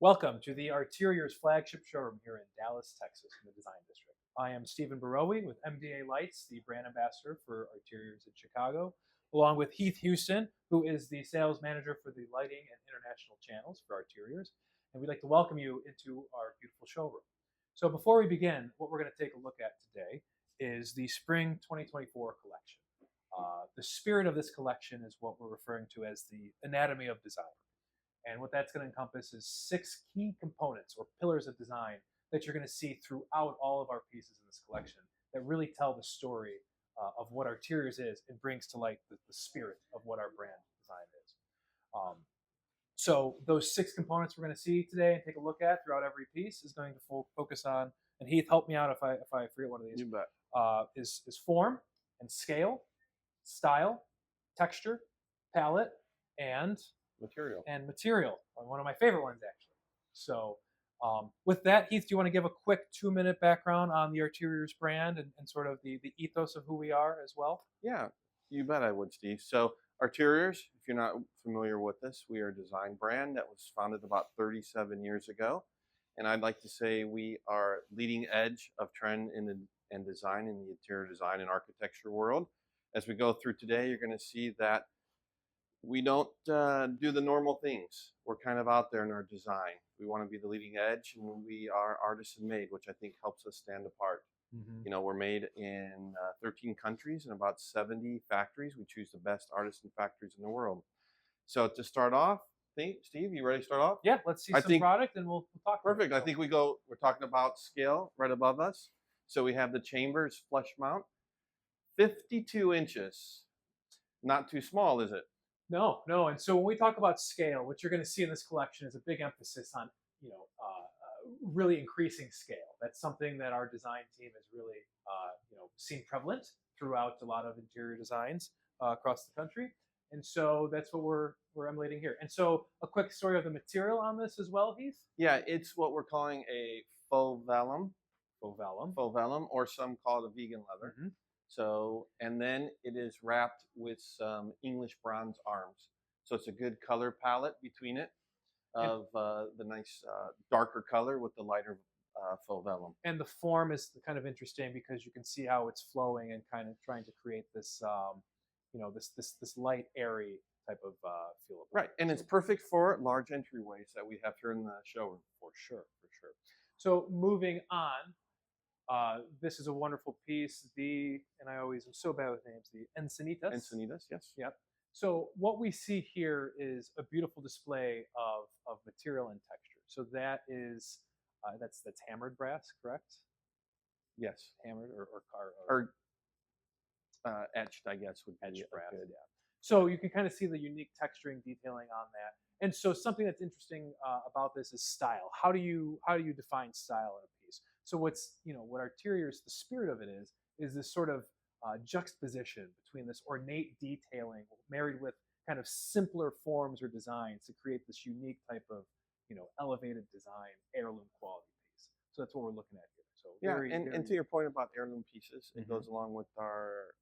Welcome to the Arteriors flagship showroom here in Dallas, Texas, in the Design District. I am Stephen Barowie with MDA Lights, the brand ambassador for Arteriors in Chicago, along with Heath Houston, who is the sales manager for the lighting and international channels for Arteriors. And we'd like to welcome you into our beautiful showroom. So before we begin, what we're going to take a look at today is the Spring 2024 collection. The spirit of this collection is what we're referring to as the anatomy of design. And what that's going to encompass is 6 key components or pillars of design that you're going to see throughout all of our pieces in this collection that really tell the story of what Arteriors is and brings to light the spirit of what our brand design is. So those 6 components we're going to see today and take a look at throughout every piece is going to focus on, and Heath, help me out if I forget one of these. You bet. Is form and scale, style, texture, palette, and material. One of my favorite ones, actually. So with that, Heath, do you want to give a quick 2-minute background on the Arteriors brand and sort of the ethos of who we are as well? Yeah, you bet I would, Steve. So Arteriors, if you're not familiar with us, we are a design brand that was founded about 37 years ago. And I'd like to say we are leading edge of trend and design in the interior design and architecture world. As we go through today, you're going to see that we don't do the normal things. We're kind of out there in our design. We want to be the leading edge, and we are artisan made, which I think helps us stand apart. Mm-hmm. You know, we're made in 13 countries and about 70 factories. We choose the best artisan factories in the world. So to start off, Steve, you ready to start off? Yeah, let's see some product and we'll talk. Perfect. I think we're talking about scale right above us. So we have the Chambers flush mount, 52 inches. Not too small, is it? No. And so when we talk about scale, what you're going to see in this collection is a big emphasis on, really increasing scale. That's something that our design team has really, seen prevalent throughout a lot of interior designs across the country. And so that's what we're emulating here. And so a quick story of the material on this as well, Heath? Yeah, it's what we're calling a faux vellum. Faux vellum. Faux vellum, or some call it a vegan leather. Mm-hmm. So, and then it is wrapped with some English bronze arms. So it's a good color palette between it of the nice darker color with the lighter faux vellum. And the form is kind of interesting because you can see how it's flowing and kind of trying to create this, this light, airy type of feel. Right, and it's perfect for large entryways that we have here in the showroom. For sure. So moving on. This is a wonderful piece. And I always am so bad with names. The Encinitas. Encinitas, yes. Yep. So what we see here is a beautiful display of material and texture. So that is that's hammered brass, correct? Yes. Hammered or etched, I guess, would be etched brass. Good. Yeah. So you can kind of see the unique texturing detailing on that. And so something that's interesting about this is style. How do you define style in a piece? So what Arteriors, the spirit of it is this sort of juxtaposition between this ornate detailing married with kind of simpler forms or designs to create this unique type of, elevated design, heirloom quality piece. So that's what we're looking at here. So and to your point about heirloom pieces, it goes along with our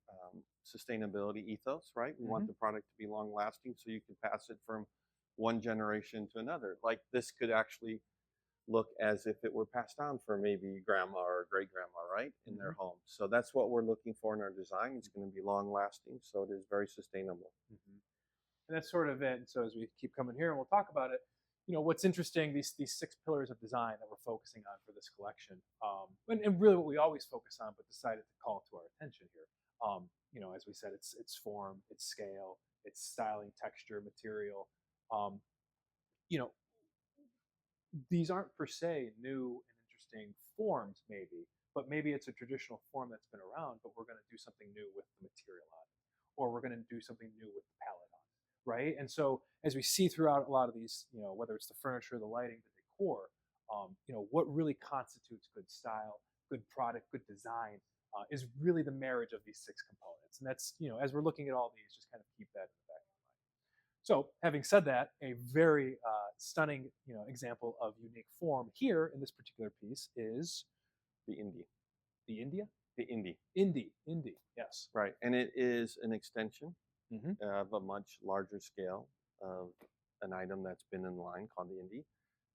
sustainability ethos, right? We want the product to be long lasting so you can pass it from one generation to another. Like this could actually look as if it were passed down for maybe grandma or great grandma, right, in their home. So that's what we're looking for in our design. It's going to be long lasting, so it is very sustainable. And that's sort of it. And so as we keep coming here and we'll talk about it, what's interesting, these 6 pillars of design that we're focusing on for this collection, and really what we always focus on, but decided to call to our attention here. As we said, it's form, it's scale, it's styling, texture, material. These aren't per se new and interesting forms, but maybe it's a traditional form that's been around, but we're going to do something new with the material on it, or we're going to do something new with the palette on it, right? And so as we see throughout a lot of these, whether it's the furniture, the lighting, the decor, what really constitutes good style, good product, good design is really the marriage of these 6 components. And that's, as we're looking at all these, just kind of keep that in the back of your mind. So having said that, a very stunning example of unique form here in this particular piece is the Indy. The India? The Indy. Indy, yes. Right, and it is an extension of a much larger scale of an item that's been in line called the Indy.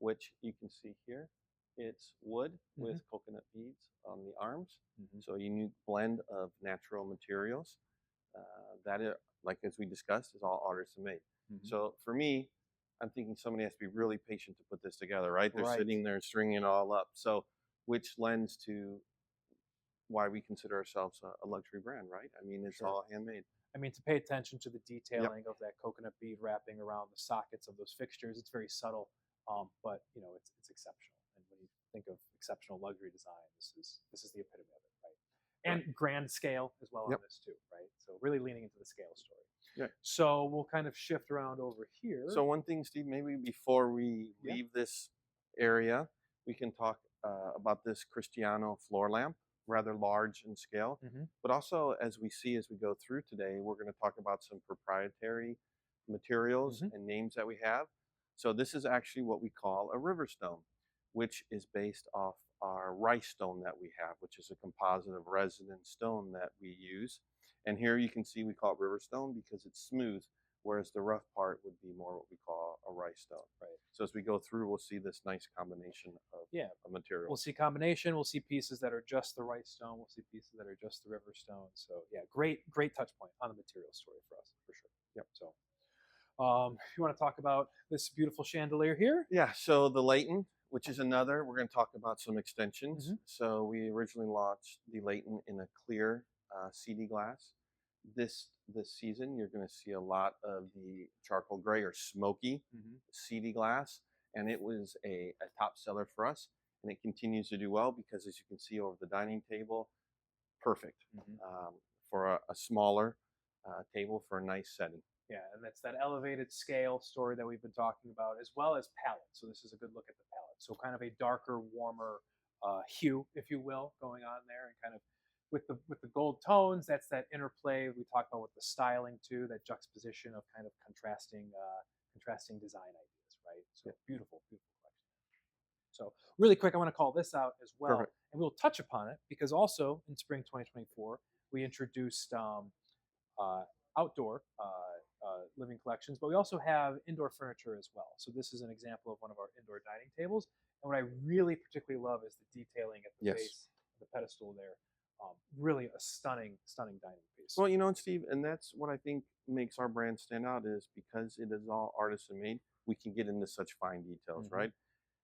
which you can see here. It's wood with coconut beads on the arms. So a unique blend of natural materials. That is, like as we discussed, is all artisan made. So for me, I'm thinking somebody has to be really patient to put this together, right? They're sitting there stringing it all up. So which lends to why we consider ourselves a luxury brand, right? I mean, it's all handmade. I mean, to pay attention to the detailing of that coconut bead wrapping around the sockets of those fixtures, it's very subtle, but you know, it's exceptional. And when you think of exceptional luxury design, this is the epitome of it, right? And grand scale as well on this too, right? So really leaning into the scale story. So we'll kind of shift around over here. So one thing, Steve, maybe before we leave this area, we can talk about this Cristiano floor lamp, rather large in scale. But also, as we go through today, we're going to talk about some proprietary materials and names that we have. So this is actually what we call a river stone, which is based off our rice stone that we have, which is a composite of resin and stone that we use. And here you can see we call it river stone because it's smooth, whereas the rough part would be more what we call a rice stone. Right. So as we go through, we'll see this nice combination of materials. We'll see combination. We'll see pieces that are just the rice stone. We'll see pieces that are just the river stone. So yeah, great touch point on the material story for us, for sure. Yep. So you want to talk about this beautiful chandelier here? Yeah, so the Leighton, which is another, we're going to talk about some extensions. So we originally launched the Leighton in a clear CD glass. This season, you're going to see a lot of the charcoal gray or smoky CD glass, and it was a top seller for us, and it continues to do well because, as you can see over the dining table, perfect for a smaller table for a nice setting. Yeah, and that's that elevated scale story that we've been talking about, as well as palette. So this is a good look at the palette. So kind of a darker, warmer hue, if you will, going on there, and kind of with the gold tones. That's that interplay we talked about with the styling too, that juxtaposition of kind of contrasting design ideas, right? So beautiful collection. So really quick, I want to call this out as well, and we'll touch upon it because also in spring 2024 we introduced outdoor living collections, but we also have indoor furniture as well. So this is an example of one of our indoor dining tables, and what I really particularly love is the detailing at the base of the pedestal there. Really a stunning dining piece. Well, you know, Steve, and that's what I think makes our brand stand out, is because it is all artisan made, we can get into such fine details, right?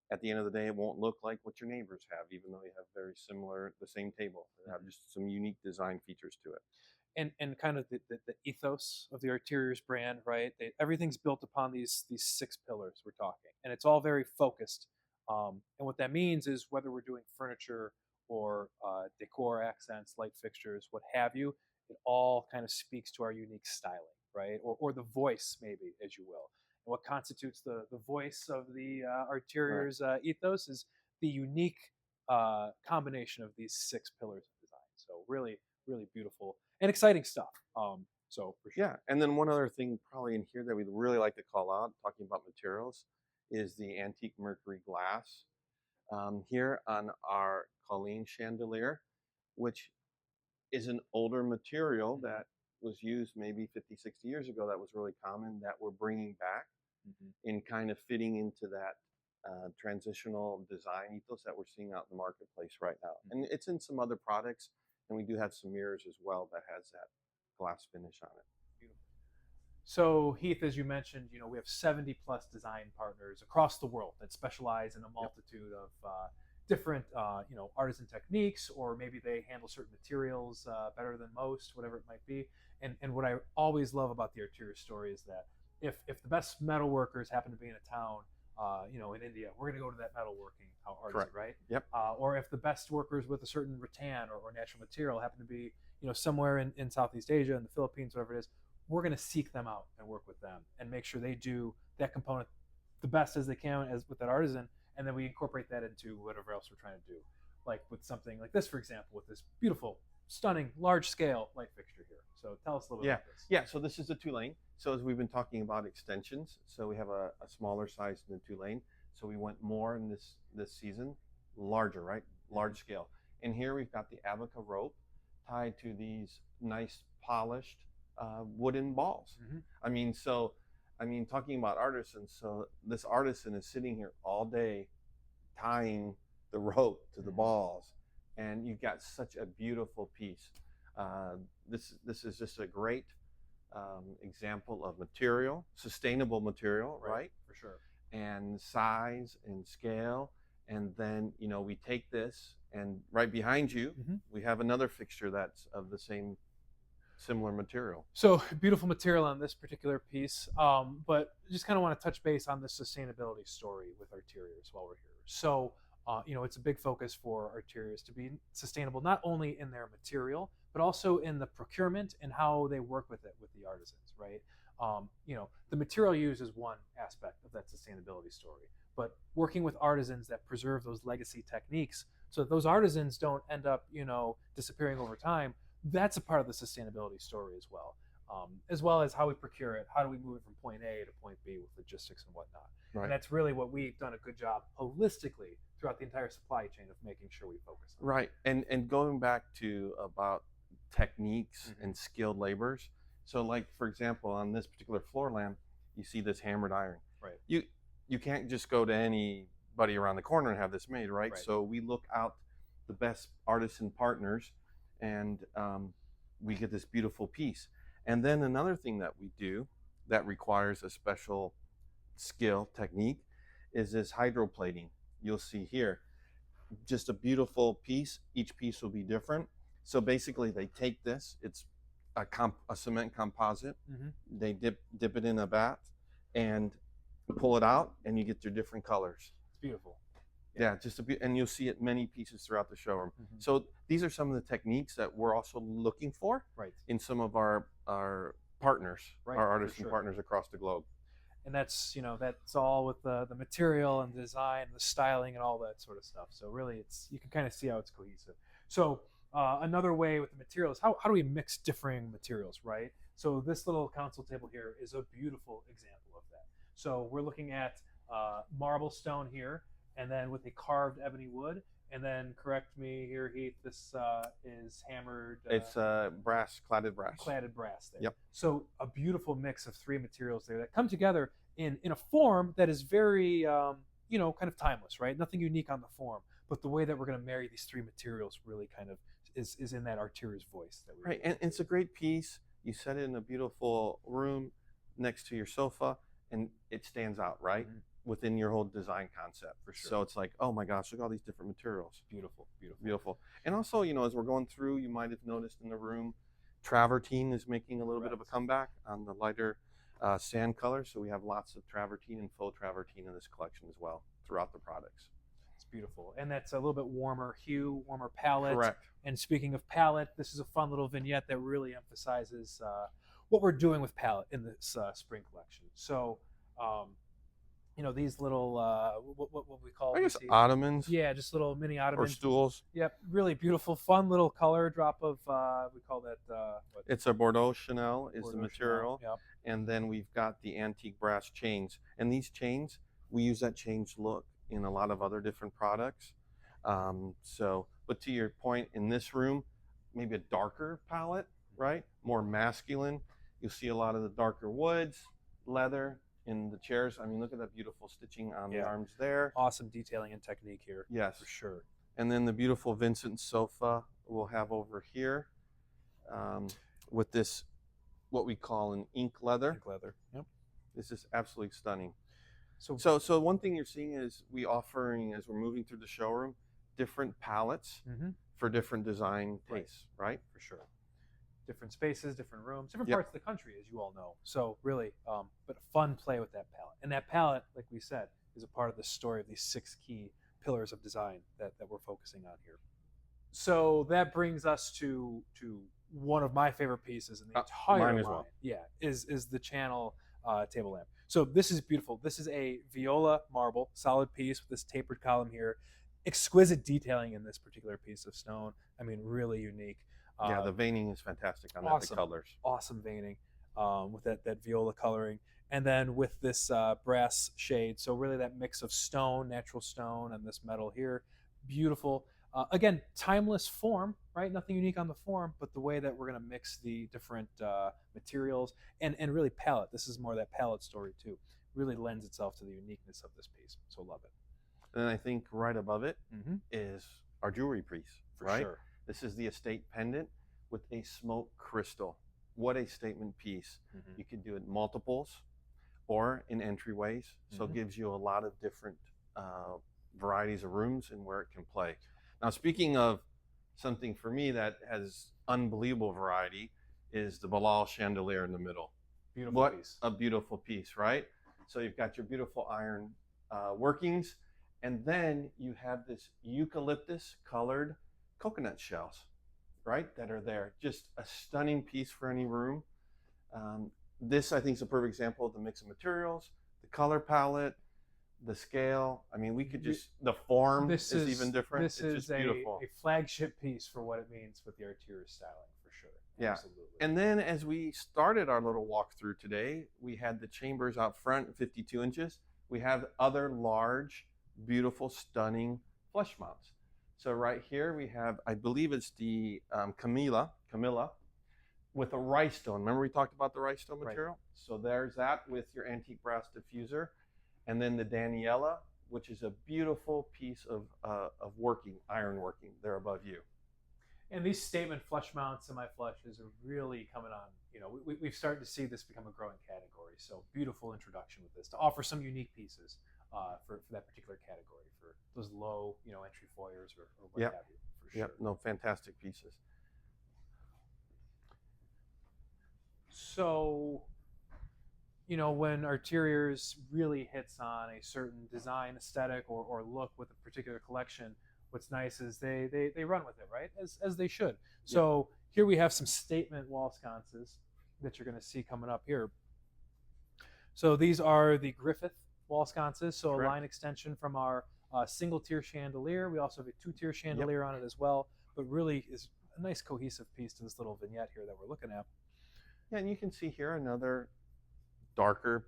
At the end of the day, it won't look like what your neighbors have, even though you have very similar, the same table. They have just some unique design features to it. And kind of the ethos of the Arteriors brand, right? Everything's built upon these 6 pillars we're talking, and it's all very focused. And what that means is whether we're doing furniture or decor accents, light fixtures, what have you, it all kind of speaks to our unique styling, right? Or the voice, maybe, as you will. And what constitutes the voice of the Arteriors ethos is the unique combination of these 6 pillars of design. So really beautiful and exciting stuff. So for sure. Yeah, and then one other thing probably in here that we'd really like to call out, talking about materials, is the antique mercury glass. Here on our Colleen chandelier, which is an older material that was used maybe 50, 60 years ago, that was really common, that we're bringing back in kind of fitting into that transitional design ethos that we're seeing out in the marketplace right now. And it's in some other products, and we do have some mirrors as well that has that glass finish on it. Beautiful. So Heath, as you mentioned, we have 70 plus design partners across the world that specialize in a multitude of different, artisan techniques, or maybe they handle certain materials better than most, whatever it might be. And what I always love about the Arteriors story is that if the best metal workers happen to be in a town, in India, we're going to go to that metalworking artisan, right? Yep. Or if the best workers with a certain rattan or natural material happen to be, somewhere in Southeast Asia, in the Philippines, whatever it is, we're going to seek them out and work with them and make sure they do that component the best as they can as with that artisan, and then we incorporate that into whatever else we're trying to do, like with something like this, for example, with this beautiful, stunning, large-scale light fixture here. So tell us a little bit about this. Yeah, so this is the 2-lane. So as we've been talking about extensions, so we have a smaller size than the 2-lane. So we went more in this season, larger, right? Large scale. And here we've got the abaca rope tied to these nice polished wooden balls. I mean, so I mean, talking about artisans, so this artisan is sitting here all day tying the rope to the balls, and you've got such a beautiful piece. This is just a great example of material, sustainable material, right? For sure. And size and scale. And then, you know, we take this, and right behind you, we have another fixture that's of the same similar material. So beautiful material on this particular piece, but just kind of want to touch base on the sustainability story with Arteriors while we're here. So, you know, it's a big focus for Arteriors to be sustainable, not only in their material, but also in the procurement and how they work with it with the artisans, right? You know, the material used is one aspect of that sustainability story, but working with artisans that preserve those legacy techniques so that those artisans don't end up, you know, disappearing over time, that's a part of the sustainability story as well as how we procure it, how do we move it from point A to point B with logistics and whatnot. Right. And that's really what we've done a good job holistically throughout the entire supply chain of making sure we focus on. Right. And going back to about techniques and skilled laborers. So like, for example, on this particular floor lamp, you see this hammered iron. Right. You can't just go to anybody around the corner and have this made, right? So we look out the best artisan partners, and we get this beautiful piece. And then another thing that we do that requires a special skill technique is this hydroplating. You'll see here, just a beautiful piece. Each piece will be different. So basically they take this, it's a cement composite. They dip it in a bath and pull it out, and you get your different colors. It's beautiful. Yeah, and you'll see it many pieces throughout the showroom. So these are some of the techniques that we're also looking for in some of our partners, our artisan partners across the globe. And that's, you know, that's all with the material and design, the styling and all that sort of stuff. So really you can kind of see how it's cohesive. So another way with the materials, how do we mix differing materials, right? So this little console table here is a beautiful example of that. So we're looking at marble stone here, and then with a carved ebony wood, and then correct me here, Heath, this is hammered. It's brass, cladded brass. Cladded brass there. Yep. So a beautiful mix of three materials there that come together in a form that is very, you know, kind of timeless, right? Nothing unique on the form, but the way that we're going to marry these three materials really kind of is in that Arteriors voice. That we and it's a great piece. You set it in a beautiful room next to your sofa, and it stands out, right? Within your whole design concept. For sure. So it's like, oh my gosh, look at all these different materials. Beautiful, beautiful. Beautiful. And also, you know, as we're going through, you might have noticed in the room, travertine is making a little bit of a comeback on the lighter sand color. So we have lots of travertine and faux travertine in this collection as well throughout the products. It's beautiful. And that's a little bit warmer hue, warmer palette. Correct. And speaking of palette, this is a fun little vignette that really emphasizes what we're doing with palette in this spring collection. So, you know, these little, what we call, I guess ottomans. Yeah, just little mini ottomans. Or stools. Yep, really beautiful, fun little color drop of, we call that, it's a Bordeaux Chanel is Bordeaux the material. Chanel. Yep. And then we've got the antique brass chains. And these chains, we use that change look in a lot of other different products. But to your point, in this room, maybe a darker palette, right? More masculine. You'll see a lot of the darker woods, leather in the chairs. I mean, look at that beautiful stitching on the arms there. Awesome detailing and technique here. Yes. For sure. And then the beautiful Vincent sofa we'll have over here with this, what we call an ink leather. Ink leather. Yep. This is absolutely stunning. So one thing you're seeing is we offering, as we're moving through the showroom, different palettes for different design tastes, right? For sure. Different spaces, different rooms, different Yep. parts of the country, as you all know. So really, but a fun play with that palette. And that palette, like we said, is a part of the story of these 6 key pillars of design that we're focusing on here. So that brings us to one of my favorite pieces in the entire mine line. as well. Yeah, is the channel table lamp. So this is beautiful. This is a viola marble, solid piece with this tapered column here. Exquisite detailing in this particular piece of stone. I mean, really unique. Yeah, the veining is fantastic on awesome, the colors. Awesome veining with that viola coloring. And then with this brass shade. So really that mix of stone, natural stone, and this metal here. Beautiful. Again, timeless form, right? Nothing unique on the form, but the way that we're going to mix the different materials and really palette. This is more that palette story too. Really lends itself to the uniqueness of this piece. So love it. And I think right above it is our jewelry piece, For right? sure. This is the estate pendant with a smoke crystal. What a statement piece. You could do it in multiples or in entryways. So it gives you a lot of different varieties of rooms and where it can play. Now, speaking of something for me that has unbelievable variety is the Bilal chandelier in the middle. Beautiful What piece. a beautiful piece, right? So you've got your beautiful iron workings, and then you have this eucalyptus colored coconut shells, right, that are there. Just a stunning piece for any room. This, I think, is a perfect example of the mix of materials, the color palette, the scale. I mean, we could just, the form is even different. This it's is just beautiful. a flagship piece for what it means with the Arteriors styling, for sure. Yeah. Absolutely. And then as we started our little walkthrough today, we had the chambers out front, 52 inches. We have other large, beautiful, stunning flush mounts. So right here we have, I believe it's the Camilla, with a rhinestone. Remember we talked about the rhinestone material? Right. So there's that with your antique brass diffuser. And then the Daniela, which is a beautiful piece of working, iron working there above you. And these statement flush mounts, semi-flushes are really coming on. You know, we've started to see this become a growing category. So beautiful introduction with this to offer some unique pieces for that particular category, for those low, entry foyers or what have you, for sure. Yep, no, fantastic pieces. So, when Arteriors really hits on a certain design aesthetic or look with a particular collection, what's nice is they run with it, right? As they should. So here we have some statement wall sconces that you're going to see coming up here. So these are the Griffith wall sconces. So Correct. A line extension from our single tier chandelier. We also have a 2-tier chandelier on it as well, but really is a nice cohesive piece to this little vignette here that we're looking at. Yeah, and you can see here another darker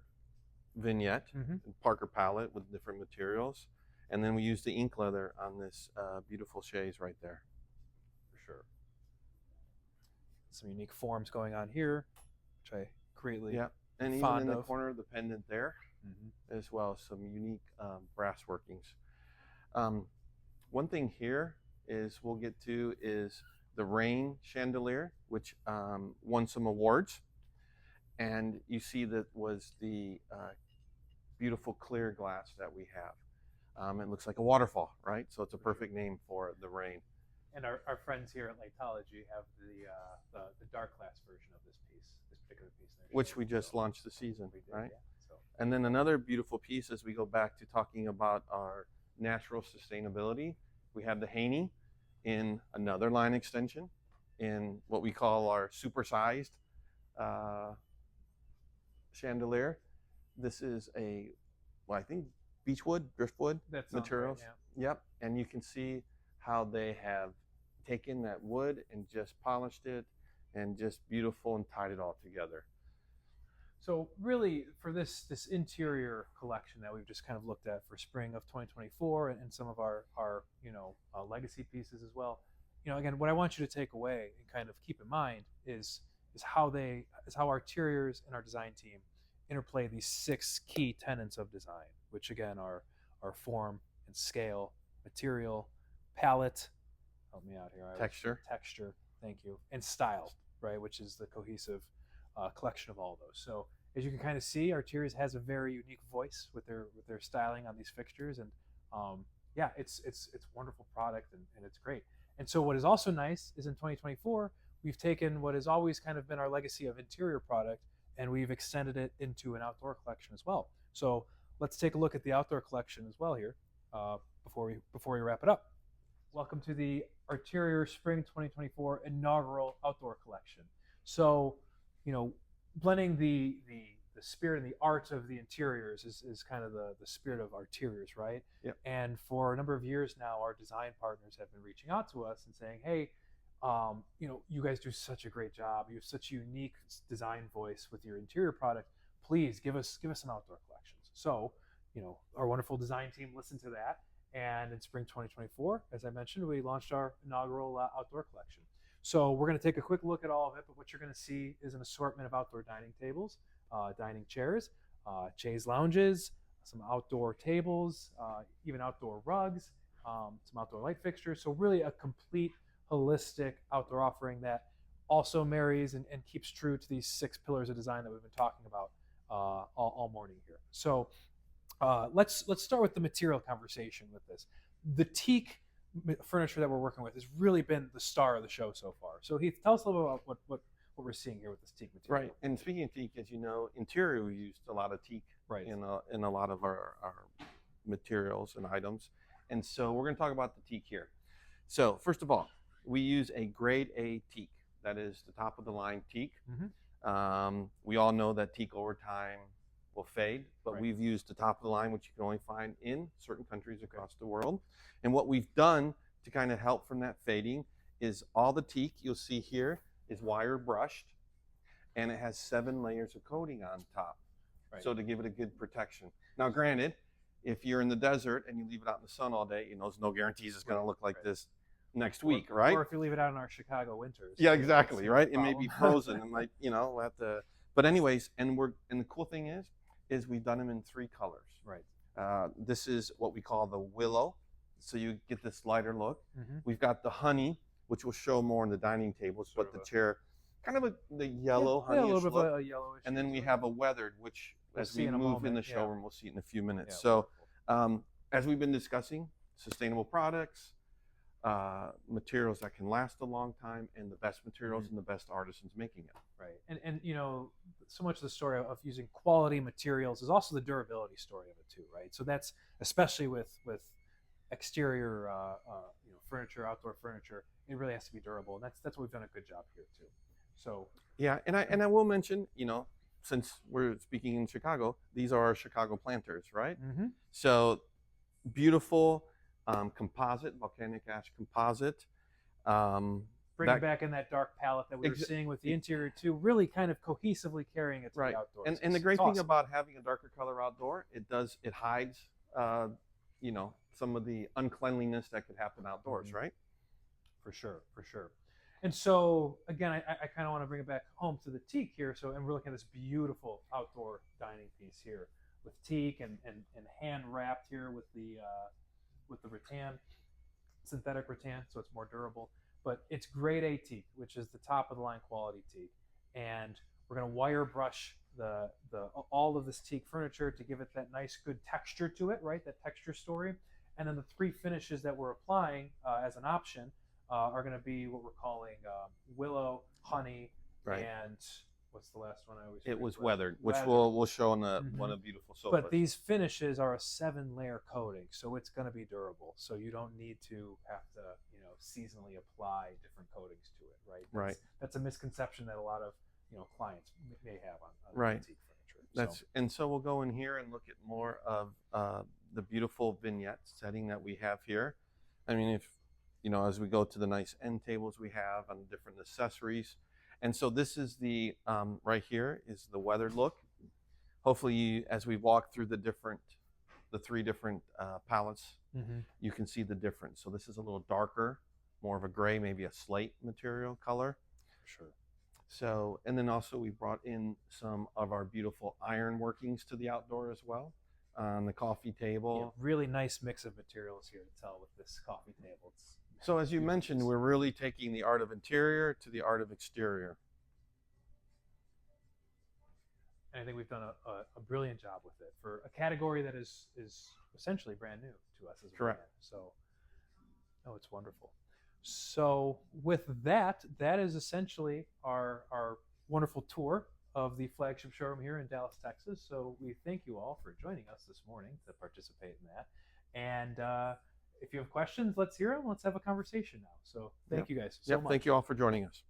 vignette, Parker palette with different materials. And then we use the ink leather on this beautiful chaise right there. For sure. Some unique forms going on here, which I greatly and fond even in the of. corner of the pendant there as well, some unique brass workings. One thing here is we'll get to is the Rain chandelier, which won some awards. And you see that was the beautiful clear glass that we have. It looks like a waterfall, right? So it's a perfect name for the Rain. And our friends here at Lightology have the dark glass version of this particular piece. Which we just launched the season, right? Yeah, so. And then another beautiful piece as we go back to talking about our natural sustainability, we have the Haney in another line extension in what we call our supersized chandelier. This is I think beechwood, driftwood materials. Right, yeah. Yep, and you can see how they have taken that wood and just polished it and just beautiful and tied it all together. So really, for this interior collection that we've just kind of looked at for spring of 2024 and some of our legacy pieces as well, again, what I want you to take away and kind of keep in mind is how Arteriors and our design team interplay these 6 key tenets of design, which again are form and scale, material, palette, help me out here, texture, thank you, and style, right, which is the cohesive collection of all those. So as you can kind of see, Arteriors has a very unique voice with their styling on these fixtures, and it's wonderful product and it's great. And so what is also nice is in 2024 we've taken what has always kind of been our legacy of interior product and we've extended it into an outdoor collection as well. So let's take a look at the outdoor collection as well here before we wrap it up. Welcome to the Arteriors Spring 2024 inaugural outdoor collection. So, blending the spirit and the art of the interiors is kind of the spirit of Arteriors, right? Yep. And for a number of years now, our design partners have been reaching out to us and saying, hey, you guys do such a great job. You have such a unique design voice with your interior product. Please give us some outdoor collections. So, our wonderful design team listened to that And in spring 2024, as I mentioned, we launched our inaugural outdoor collection. So we're going to take a quick look at all of it, but what you're going to see is an assortment of outdoor dining tables, dining chairs, chaise lounges, some outdoor tables, even outdoor rugs, some outdoor light fixtures. So really a complete, holistic outdoor offering that also marries and keeps true to these 6 pillars of design that we've been talking about all morning here. So let's start with the material conversation with this. The teak furniture that we're working with has really been the star of the show so far. So Heath, tell us a little bit about what we're seeing here with this teak material. Right. And speaking of teak, as you know, interior we used a lot of teak in a lot of our materials and items. And so we're going to talk about the teak here. So first of all, we use a grade A teak. That is the top of the line teak. We all know that teak over time will fade, but we've used the top of the line, which you can only find in certain countries across the world. And what we've done to kind of help from that fading is all the teak you'll see here is wire brushed, and it has 7 layers of coating on top. So to give it a good protection. Now granted, if you're in the desert and you leave it out in the sun all day, you know, there's no guarantees it's going to look like this next week, right? Or if you leave it out in our Chicago winters. Yeah, exactly, right? It may be frozen. It might, you know, we'll have to. But anyways, and the cool thing is we've done them in 3 colors. This is what we call the willow, so you get this lighter look. We've got the honey, which will show more on the dining tables, but the chair, kind of the yellow honey. A little bit of a yellowish. And then we have a weathered, which as we move in the showroom, we'll see it in a few minutes. Yeah, so as we've been discussing, sustainable products, materials that can last a long time, and the best materials and the best artisans making it. And you know, so much of the story of using quality materials is also the durability story of it too, right? So that's especially with exterior you know, furniture, outdoor furniture, it really has to be durable, and that's what we've done a good job here too. So yeah, and I will mention, you know, since we're speaking in Chicago, these are our Chicago planters, right? So beautiful composite, volcanic ash composite. Bringing back in that dark palette that we were seeing with the interior too, really kind of cohesively carrying it to the outdoors. And the great thing about having a darker color outdoor, it hides, you know, some of the uncleanliness that could happen outdoors, right? For sure. And so again, I kind of want to bring it back home to the teak here. So, and we're looking at this beautiful outdoor dining piece here with teak and hand wrapped here with the rattan, synthetic rattan, so it's more durable. But it's grade A teak, which is the top of the line quality teak, and we're going to wire brush all of this teak furniture to give it that nice, good texture to it, right? That texture story. And then the 3 finishes that we're applying as an option are going to be what we're calling willow, honey, and what's the last one I always forget? It was weathered, which we'll show on one of the beautiful sofas. But these finishes are a 7-layer coating, so it's going to be durable. So you don't need to have to, you know, seasonally apply different coatings to it, right? That's a misconception that a lot of, you know, clients may have on antique furniture. And so we'll go in here and look at more of the beautiful vignette setting that we have here. I mean, if you know, as we go to the nice end tables we have on different accessories. And so this is the, right here is the weathered look. Hopefully, as we walk through the 3 different palettes, you can see the difference. So this is a little darker, more of a gray, maybe a slate material color. Sure. So, and then also we brought in some of our beautiful iron workings to the outdoor as well. On the coffee table. Yeah, really nice mix of materials here to tell with this coffee table. So as you mentioned, we're really taking the art of interior to the art of exterior. And I think we've done a brilliant job with it for a category that is essentially brand new to us as a brand. So, it's wonderful. So with that is essentially our wonderful tour of the flagship showroom here in Dallas, Texas. So we thank you all for joining us this morning to participate in that. And if you have questions, let's hear them. Let's have a conversation now. So thank you guys so much. Thank you all for joining us.